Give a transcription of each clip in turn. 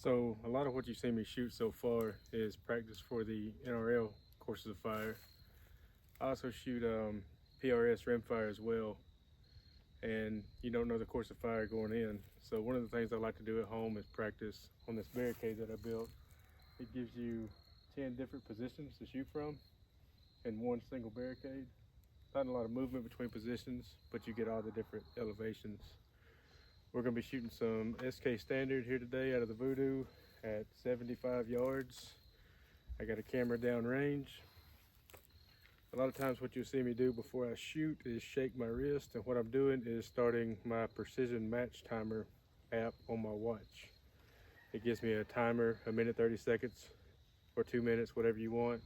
So a lot of what you've seen me shoot so far is practice for the NRL courses of fire. I also shoot PRS Rimfire as well, and you don't know the course of fire going in. So one of the things I like to do at home is practice on this barricade that I built. It gives you 10 different positions to shoot from in one single barricade. Not a lot of movement between positions, but you get all the different elevations. We're going to be shooting some SK Standard here today out of the Vudoo at 75 yards. I got a camera down range. A lot of times what you'll see me do before I shoot is shake my wrist, and what I'm doing is starting my precision match timer app on my watch. It gives me a timer, 1 minute 30 seconds or 2 minutes, whatever you want.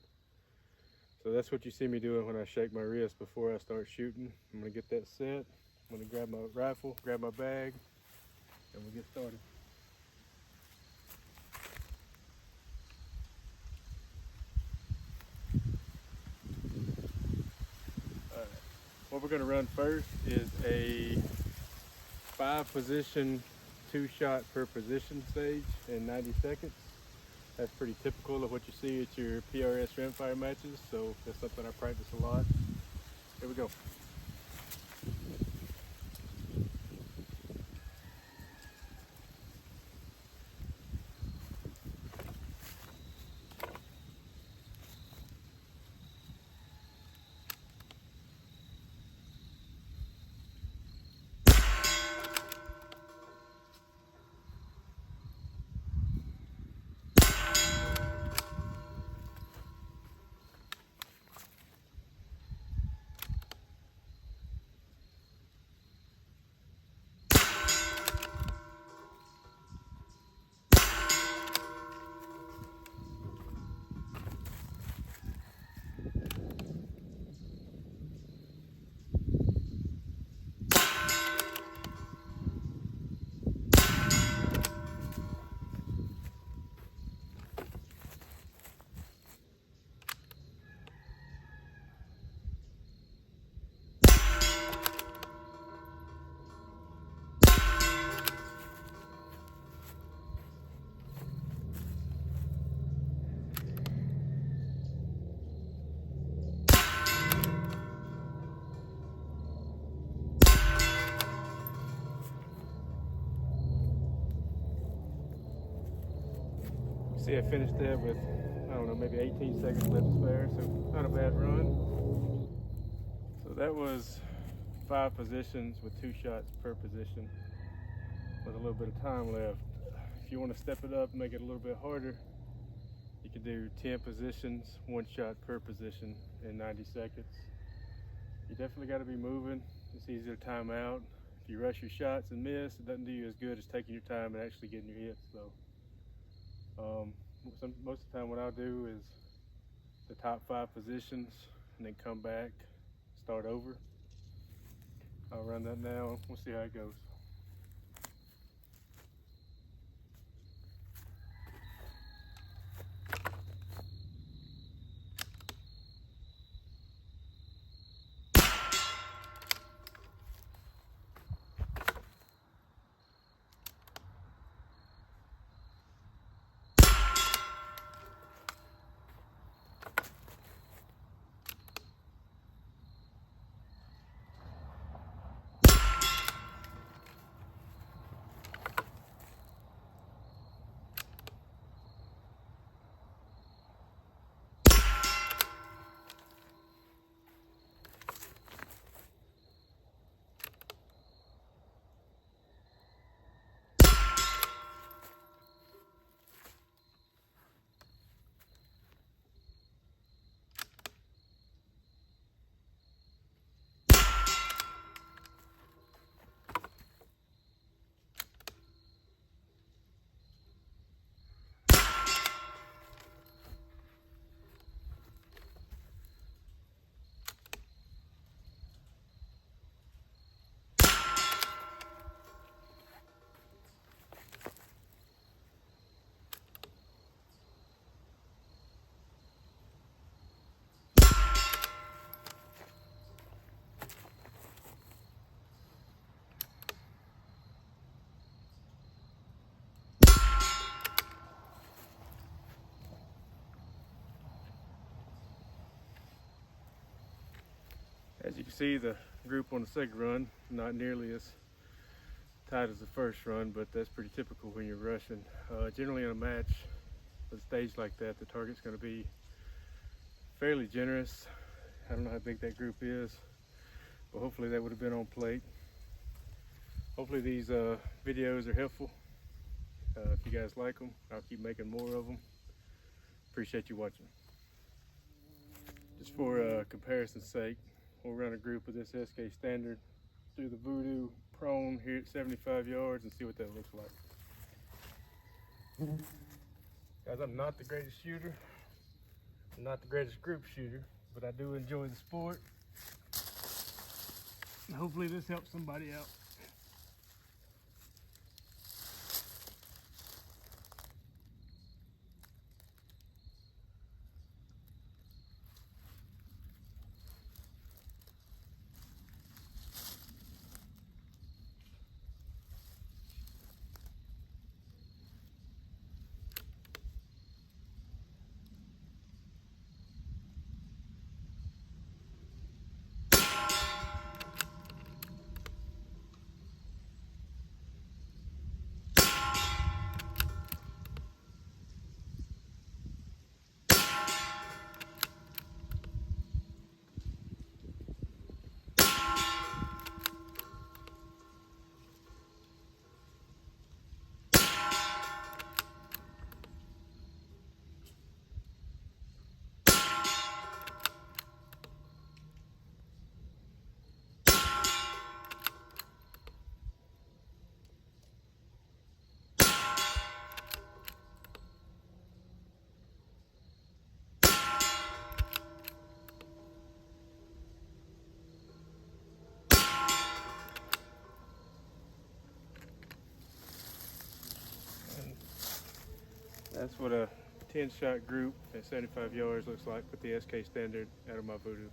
So that's what you see me doing when I shake my wrist before I start shooting. I'm going to get that set. I'm going to grab my rifle, grab my bag, and we'll get started. Alright, what we're going to run first is a 5-position, 2-shot per position stage in 90 seconds. That's pretty typical of what you see at your PRS Rimfire matches, so that's something I practice a lot. Here we go. See, I finished that with, I don't know, maybe 18 seconds left to spare, so not a bad run. So that was 5 positions with 2 shots per position with a little bit of time left. If you want to step it up and make it a little bit harder, you can do 10 positions, 1 shot per position in 90 seconds. You definitely got to be moving. It's easier to time out. If you rush your shots and miss, it doesn't do you as good as taking your time and actually getting your hits, though. Most of the time what I'll do is the top 5 positions and then come back, start over. I'll run that now, we'll see how it goes. can see, the group on the second run, not nearly as tight as the first run, but that's pretty typical when you're rushing. Generally in a match, a stage like that, the target's going to be fairly generous. I don't know how big that group is, but hopefully that would have been on plate. Hopefully these videos are helpful. If you guys like them, I'll keep making more of them. Appreciate you watching. Just for comparison's sake, we'll run a group of this SK Standard through the Vudoo prone here at 75 yards and see what that looks like. Guys, I'm not the greatest shooter. I'm not the greatest group shooter, but I do enjoy the sport. And hopefully this helps somebody out. That's what a 10-shot group at 75 yards looks like with the SK Standard out of my Vudoo.